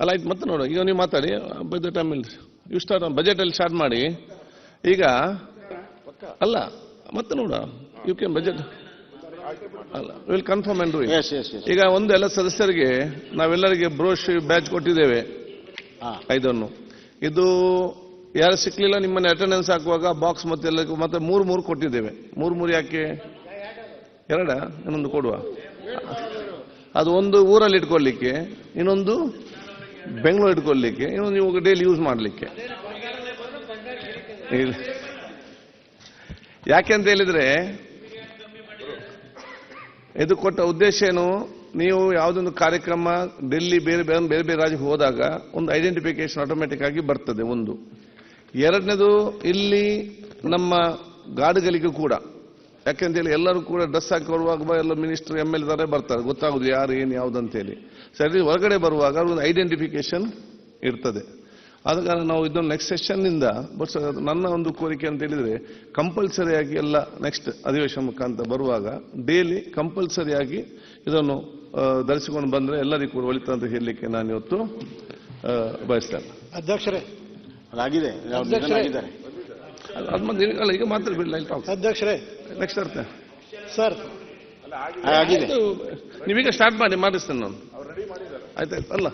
ಅಲ್ಲ ಆಯ್ತು ಮತ್ತೆ ನೋಡು ಈಗ ನೀವು ಮಾತಾಡಿ ಬಜೆಟ್ ಆಮೇಲೆ ಯು ಸ್ಟಾರ್ಟ್ ಬಜೆಟಲ್ಲಿ ಸ್ಟಾರ್ಟ್ ಮಾಡಿ ಈಗ ಅಲ್ಲ ಮತ್ತೆ ನೋಡ ಯು ಕ್ಯಾನ್ ಬಜೆಟ್ ಅಲ್ಲ ವಿಲ್ ಕನ್ಫರ್ಮ್ ಅಂಡ್ ಈಗ ಒಂದು ಎಲ್ಲ ಸದಸ್ಯರಿಗೆ ನಾವೆಲ್ಲರಿಗೆ ಬ್ರೋಶ್ ಬ್ಯಾಚ್ ಕೊಟ್ಟಿದ್ದೇವೆ 5 ಇದು ಯಾರು ಸಿಕ್ಲಿಲ್ಲ ನಿಮ್ಮನ್ನ ಅಟೆಂಡೆನ್ಸ್ ಹಾಕುವಾಗ ಬಾಕ್ಸ್ ಮತ್ತೆ ಎಲ್ಲರಿಗೂ ಮತ್ತೆ 3 ಕೊಟ್ಟಿದ್ದೇವೆ 3 ಯಾಕೆ 2 ಇನ್ನೊಂದು ಕೊಡುವ ಅದು ಒಂದು ಊರಲ್ಲಿ ಇಟ್ಕೊಳ್ಳಿಕ್ಕೆ ಇನ್ನೊಂದು ಬೆಂಗಳೂರು ಇಟ್ಕೊಳ್ಳಿಕ್ಕೆ ಇನ್ನೊಂದು ನೀವು ಡೈಲಿ ಯೂಸ್ ಮಾಡಲಿಕ್ಕೆ ಯಾಕೆ ಅಂತ ಹೇಳಿದ್ರೆ ಇದು ಕೊಟ್ಟ ಉದ್ದೇಶ ಏನು ನೀವು ಯಾವುದೊಂದು ಕಾರ್ಯಕ್ರಮ ಡೆಲ್ಲಿ ಬೇರೆ ಬೇರೆ ರಾಜ್ಯಕ್ಕೆ ಹೋದಾಗ ಒಂದು ಐಡೆಂಟಿಫಿಕೇಶನ್ ಆಟೋಮೆಟಿಕ್ ಆಗಿ ಬರ್ತದೆ ಒಂದು ಎರಡನೇದು ಇಲ್ಲಿ ನಮ್ಮ ಗಾಡಿಗಳಿಗೂ ಕೂಡ ಯಾಕೆಂತೇಳಿ ಎಲ್ಲರೂ ಕೂಡ ಡ್ರೆಸ್ ಹಾಕಿ ಬರುವಾಗ ಎಲ್ಲ ಮಿನಿಸ್ಟರ್ MLA ತಾರೆ ಬರ್ತಾರೆ ಗೊತ್ತಾಗುದು ಯಾರು ಏನು ಯಾವುದಂತೇಳಿ ಸರಿ ಹೊರಗಡೆ ಬರುವಾಗ ಒಂದು ಐಡೆಂಟಿಫಿಕೇಶನ್ ಇರ್ತದೆ ಆದ ಕಾರಣ ನಾವು ಇದನ್ನು ನೆಕ್ಸ್ಟ್ ಸೆಷನ್ನಿಂದ ಬಟ್ ನನ್ನ ಒಂದು ಕೋರಿಕೆ ಅಂತ ಹೇಳಿದ್ರೆ ಕಂಪಲ್ಸರಿಯಾಗಿ ಎಲ್ಲ ನೆಕ್ಸ್ಟ್ ಅಧಿವೇಶನ ಮುಖಾಂತರ ಬರುವಾಗ ಡೈಲಿ ಕಂಪಲ್ಸರಿಯಾಗಿ ಇದನ್ನು ಧರಿಸಿಕೊಂಡು ಬಂದ್ರೆ ಎಲ್ಲರಿಗೂ ಕೂಡ ಒಳಿತು ಅಂತ ಹೇಳಲಿಕ್ಕೆ ನಾನು ಇವತ್ತು ಬಯಸ್ತೇನೆ. ಅಧ್ಯಕ್ಷರೇ ಅದಾಗಿದೆ ಅಲ್ಲ ಈಗ ಮಾತ್ರ ಬಿಡಲ್ಲ ಅಧ್ಯಕ್ಷರೇ ನೆಕ್ಸ್ಟ್ ಅರ್ಥ ಸರ್ ಆಗಿದೆ ನೀವೀಗ ಸ್ಟಾರ್ಟ್ ಮಾಡಿಸ್ತೇನೆ ನಾನು ಆಯ್ತಾಯ್ತು ಅಲ್ಲ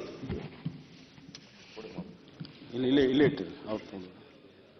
ಇಲ್ಲೇ ಇಟ್ಟಿರಿ